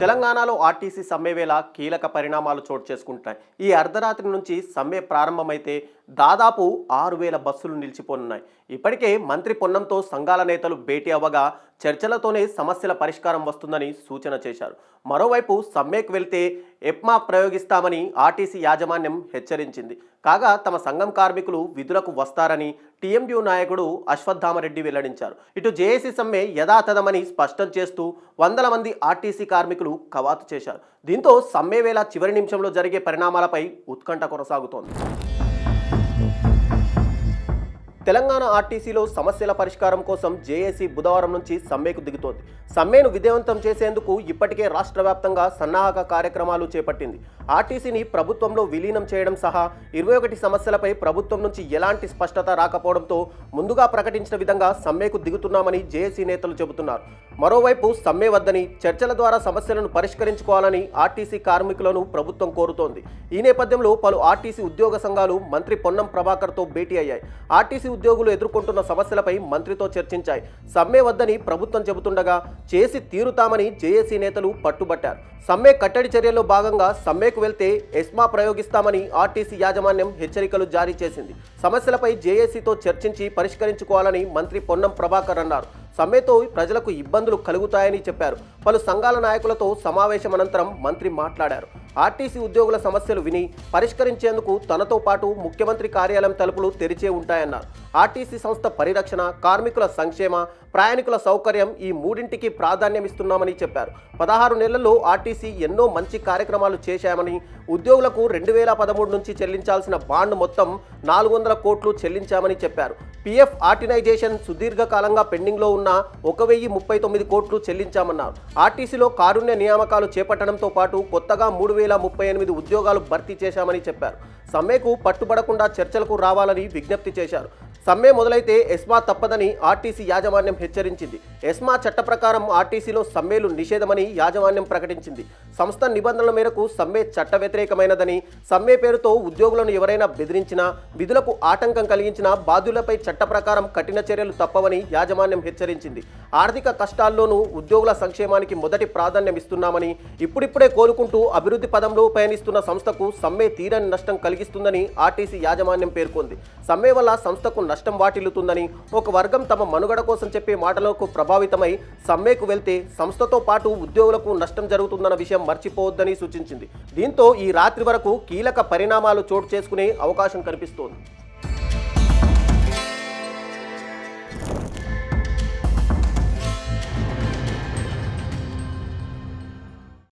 తెలంగాణలో ఆర్టీసీ సమ్మె వేళ కీలక పరిణామాలు చోటు చేసుకుంటున్నాయి. ఈ అర్ధరాత్రి నుంచి సమ్మె ప్రారంభమైతే దాదాపు 6,000 బస్సులు నిలిచిపోనున్నాయి. ఇప్పటికే మంత్రి పొన్నంతో సంఘాల నేతలు భేటీ అవ్వగా చర్చలతోనే సమస్యల పరిష్కారం వస్తుందని సూచన చేశారు. మరోవైపు సమ్మెకు వెళ్తే ఎప్మా ప్రయోగిస్తామని ఆర్టీసీ యాజమాన్యం హెచ్చరించింది. కాగా తమ సంఘం కార్మికులు విధులకు వస్తారని టీఎంయూ నాయకుడు అశ్వత్థామరెడ్డి వెల్లడించారు. ఇటు జేఏసీ సమ్మె యథాతథమని స్పష్టం చేస్తూ వందల మంది ఆర్టీసీ కార్మికులు కవాతు చేశారు. దీంతో సమ్మె వేళ చివరి నిమిషంలో జరిగే పరిణామాలపై ఉత్కంఠ కొనసాగుతోంది. తెలంగాణ ఆర్టీసీలో సమస్యల పరిష్కారం కోసం జేఏసీ బుధవారం నుంచి సమ్మెకు దిగుతోంది. సమ్మెను విజయవంతం చేసేందుకు ఇప్పటికే రాష్ట్ర వ్యాప్తంగా సన్నాహక కార్యక్రమాలు చేపట్టింది. ఆర్టీసీని ప్రభుత్వంలో విలీనం చేయడం సహా 21 సమస్యలపై ప్రభుత్వం నుంచి ఎలాంటి స్పష్టత రాకపోవడంతో ముందుగా ప్రకటించిన విధంగా సమ్మెకు దిగుతున్నామని జేఏసీ నేతలు చెబుతున్నారు. మరోవైపు సమ్మె వద్దని చర్చల ద్వారా సమస్యలను పరిష్కరించుకోవాలని ఆర్టీసీ కార్మికులను ప్రభుత్వం కోరుతోంది. ఈ నేపథ్యంలో పలు ఆర్టీసీ ఉద్యోగ సంఘాలు మంత్రి పొన్నం ప్రభాకర్తో భేటీ అయ్యాయి. ఆర్టీసీ ఉద్యోగులు ఎదుర్కొంటున్న సమస్యలపై మంత్రితో చర్చించాయి. సమ్మె వద్దని ప్రభుత్వం చెబుతుండగా చేసి తీరుతామని జేఏసీ నేతలు పట్టుబట్టారు. సమ్మె కట్టడి చర్యల్లో భాగంగా సమ్మెకు వెళ్తే ఎస్మా ప్రయోగిస్తామని ఆర్టీసీ యాజమాన్యం హెచ్చరికలు జారీ చేసింది. సమస్యలపై జేఏసీతో చర్చించి పరిష్కరించుకోవాలని మంత్రి పొన్నం ప్రభాకర్ అన్నారు. సమ్మెతో ప్రజలకు ఇబ్బందులు కలుగుతాయని చెప్పారు. పలు సంఘాల నాయకులతో సమావేశం అనంతరం మంత్రి మాట్లాడారు. ఆర్టీసీ ఉద్యోగుల సమస్యలు విని పరిష్కరించేందుకు తనతో పాటు ముఖ్యమంత్రి కార్యాలయం తలుపులు తెరిచే ఉంటాయన్నారు. ఆర్టీసీ సంస్థ పరిరక్షణ, కార్మికుల సంక్షేమ, ప్రయాణికుల సౌకర్యం ఈ మూడింటికి ప్రాధాన్యమిస్తున్నామని చెప్పారు. 16 నెలల్లో ఆర్టీసీ ఎన్నో మంచి కార్యక్రమాలు చేశామని, ఉద్యోగులకు 2013 నుంచి చెల్లించాల్సిన బాండ్ మొత్తం 400 కోట్లు చెల్లించామని చెప్పారు. పీఎఫ్ ఆర్టినైజేషన్ సుదీర్ఘకాలంగా పెండింగ్లో ఉన్న 1,039 కోట్లు చెల్లించామన్నారు. ఆర్టీసీలో కారుణ్య నియామకాలు చేపట్టడంతో పాటు కొత్తగా 3,038 ఉద్యోగాలు భర్తీ చేశామని చెప్పారు. సమ్మెకు పట్టుబడకుండా చర్చలకు రావాలని విజ్ఞప్తి చేశారు. సమ్మె మొదలైతే ఎస్మా తప్పదని ఆర్టీసీ యాజమాన్యం హెచ్చరించింది. ఎస్మా చట్ట ప్రకారం ఆర్టీసీలో సమ్మెలు నిషేధమని యాజమాన్యం ప్రకటించింది. సంస్థ నిబంధనల మేరకు సమ్మె చట్ట వ్యతిరేకమైనదని, సమ్మె పేరుతో ఉద్యోగులను ఎవరైనా బెదిరించినా, విధులకు ఆటంకం కలిగించినా బాధ్యులపై చట్ట ప్రకారం కఠిన చర్యలు తప్పవని యాజమాన్యం హెచ్చరించింది. ఆర్థిక కష్టాల్లోనూ ఉద్యోగుల సంక్షేమానికి మొదటి ప్రాధాన్యం ఇస్తున్నామని, ఇప్పుడిప్పుడే కోలుకుంటూ అభివృద్ధి పదంలో పయనిస్తున్న సంస్థకు సమ్మె తీరని నష్టం కలిగిస్తుందని ఆర్టీసీ యాజమాన్యం పేర్కొంది. సమ్మె వల్ల సంస్థకు నష్టం వాటిల్లుతుందని, ఒక వర్గం తమ మనుగడ కోసం చెప్పే మాటలకు ప్రభావితమై సమ్మెకు వెళ్తే సంస్థతో పాటు ఉద్యోగులకు నష్టం జరుగుతుందన్న విషయం మర్చిపోవద్దని సూచించింది. దీంతో ఈ రాత్రి వరకు కీలక పరిణామాలు చోటు చేసుకునే అవకాశం కనిపిస్తోంది.